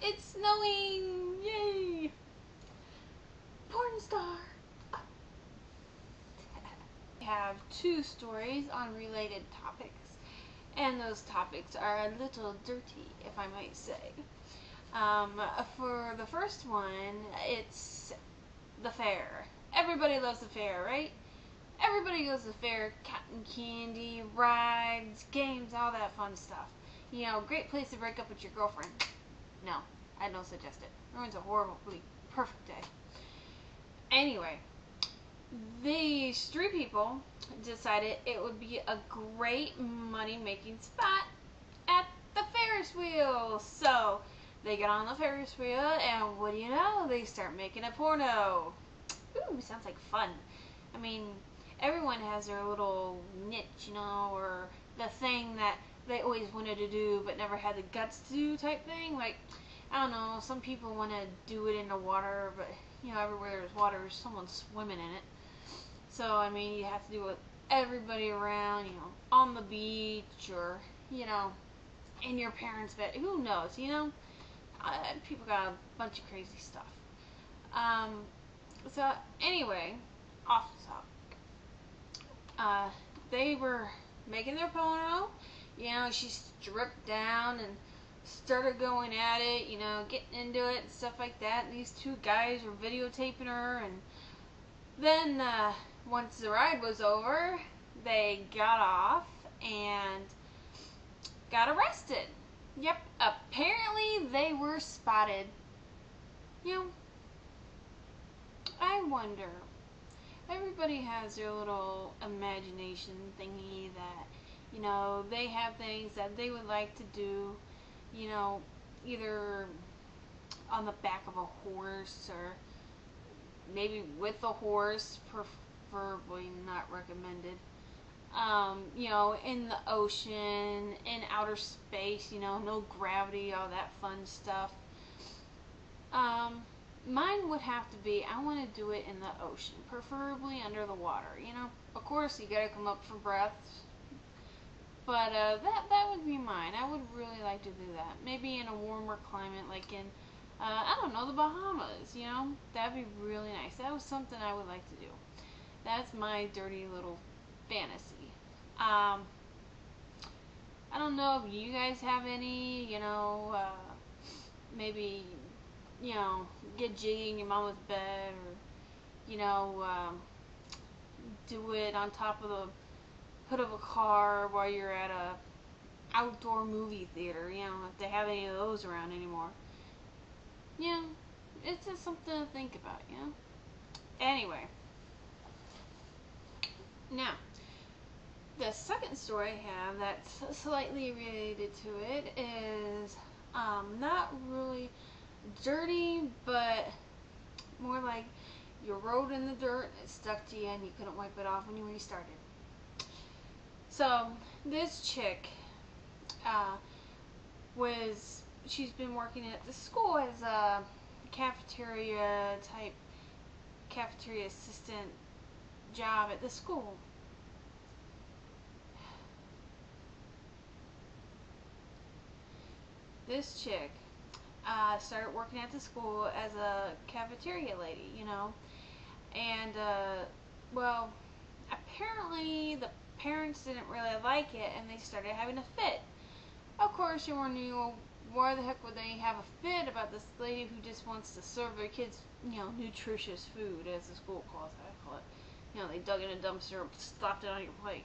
It's snowing! Yay! Porn star! I have two stories on related topics, and those topics are a little dirty, if I might say. For the first one, it's the fair. Everybody loves the fair, right? Everybody goes to the fair, cotton candy, rides, games, all that fun stuff. You know, great place to break up with your girlfriend. No, I don't suggest it. Ruins a horribly perfect day. Anyway, these three people decided it would be a great money-making spot at the Ferris wheel. So they get on the Ferris wheel, and what do you know? They start making a porno. Ooh, sounds like fun. I mean, everyone has their little niche, you know, or the thing that they always wanted to do but never had the guts to do type thing. Like, I don't know, some people want to do it in the water, but, you know, everywhere there's water, someone's swimming in it. So, I mean, you have to do it with everybody around, you know, on the beach or, you know, in your parents' bed. Who knows, you know? People got a bunch of crazy stuff. So, anyway, off the top. They were making their porno. You know, she stripped down and started going at it, you know, getting into it and stuff like that. And these two guys were videotaping her. And then, once the ride was over, they got off and got arrested. Yep, apparently they were spotted. You know, I wonder. Everybody has their little imagination thingy that, you know, they have things that they would like to do, you know, either on the back of a horse or maybe with a horse, preferably not recommended. You know, in the ocean, in outer space, you know, no gravity, all that fun stuff. Mine would have to be, I want to do it in the ocean, preferably under the water, you know. Of course, you gotta come up for breath, but that would be mine. I would really like to do that. Maybe in a warmer climate, like in, I don't know, the Bahamas, you know. That'd be really nice. That was something I would like to do. That's my dirty little fantasy. I don't know if you guys have any, you know, maybe, you know, get jiggy in your mama's bed, or, you know, do it on top of the hood of a car while you're at a outdoor movie theater, you know, if they have any of those around anymore. Yeah, it's just something to think about, you know. Anyway, now, the second story I have that's slightly related to it is not really dirty, but more like you rode in the dirt and it stuck to you and you couldn't wipe it off when you restarted. So this chick she's been working at the school as a cafeteria assistant job at the school. This chick started working at the school as a cafeteria lady, you know, and well, apparently the parents didn't really like it and they started having a fit. Of course, you're wondering, well, why the heck would they have a fit about this lady who just wants to serve their kids, you know, nutritious food, as the school calls it. I call it, you know, they dug in a dumpster and slapped it on your plate.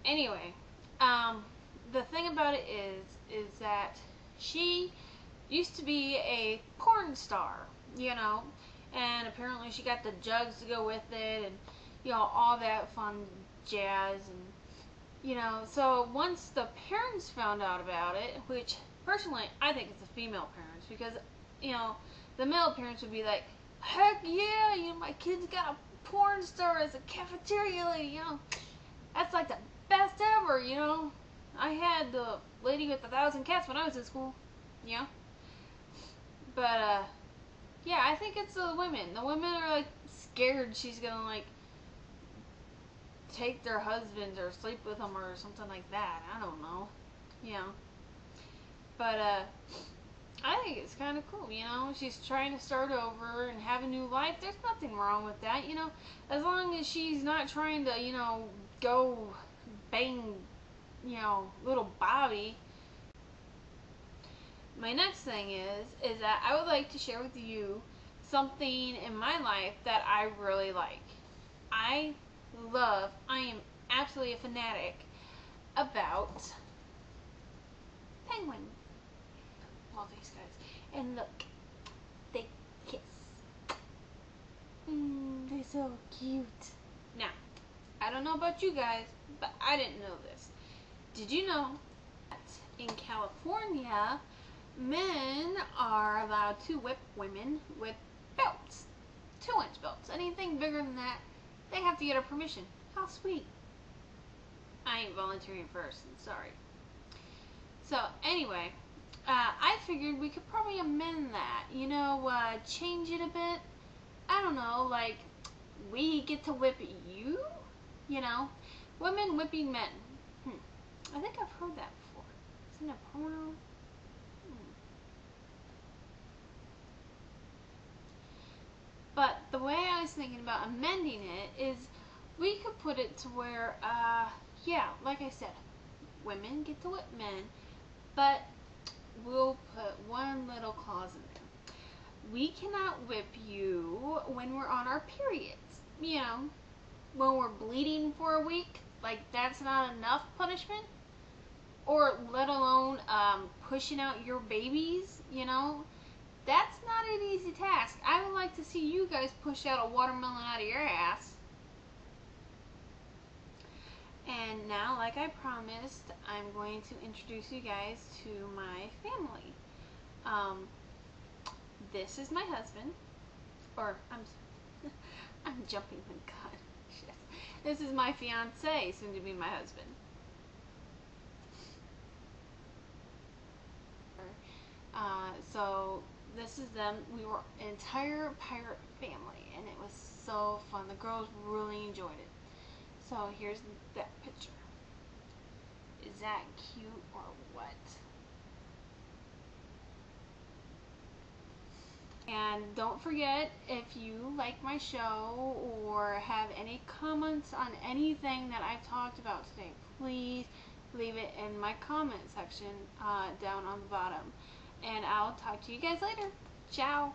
Anyway, the thing about it is that she used to be a porn star, you know, and apparently she got the jugs to go with it, and, you know, all that fun jazz, and, you know, so once the parents found out about it, which, personally, I think it's the female parents, because, you know, the male parents would be like, heck yeah, you know, my kid's got a porn star as a cafeteria lady, you know, that's like the best ever, you know. I had the lady with 1,000 cats when I was in school, you know. But, yeah, I think it's the women. The women are, like, scared she's gonna, like, take their husbands or sleep with them or something like that. I don't know. You know. But I think it's kind of cool, you know. She's trying to start over and have a new life. There's nothing wrong with that, you know. As long as she's not trying to, you know, go bang, you know, little Bobby. My next thing is that I would like to share with you something in my life that I really like. I am absolutely a fanatic about penguins. Love these guys. And look, they kiss. They're so cute. Now, I don't know about you guys, but I didn't know this. Did you know that in California, men are allowed to whip women with belts? 2-inch belts. Anything bigger than that, they have to get a permission. How sweet. I ain't volunteering first, I'm sorry. So, anyway, I figured we could probably amend that. You know, change it a bit. I don't know, like, we get to whip you? You know? Women whipping men. I think I've heard that before. Isn't it a porno? But the way I was thinking about amending it is we could put it to where, yeah, like I said, women get to whip men, but we'll put one little clause in there. We cannot whip you when we're on our periods. You know, when we're bleeding for a week, like that's not enough punishment. Or let alone pushing out your babies, you know. That's not an easy task. I would like to see you guys push out a watermelon out of your ass. And now, like I promised, I'm going to introduce you guys to my family. This is my husband, or I'm jumping the gun. Shit. This is my fiance, soon to be my husband. So this is them. We were an entire pirate family, and it was so fun. The girls really enjoyed it. So here's that picture. Is that cute or what? And don't forget, if you like my show or have any comments on anything that I've talked about today, please leave it in my comment section down on the bottom. And I'll talk to you guys later. Ciao.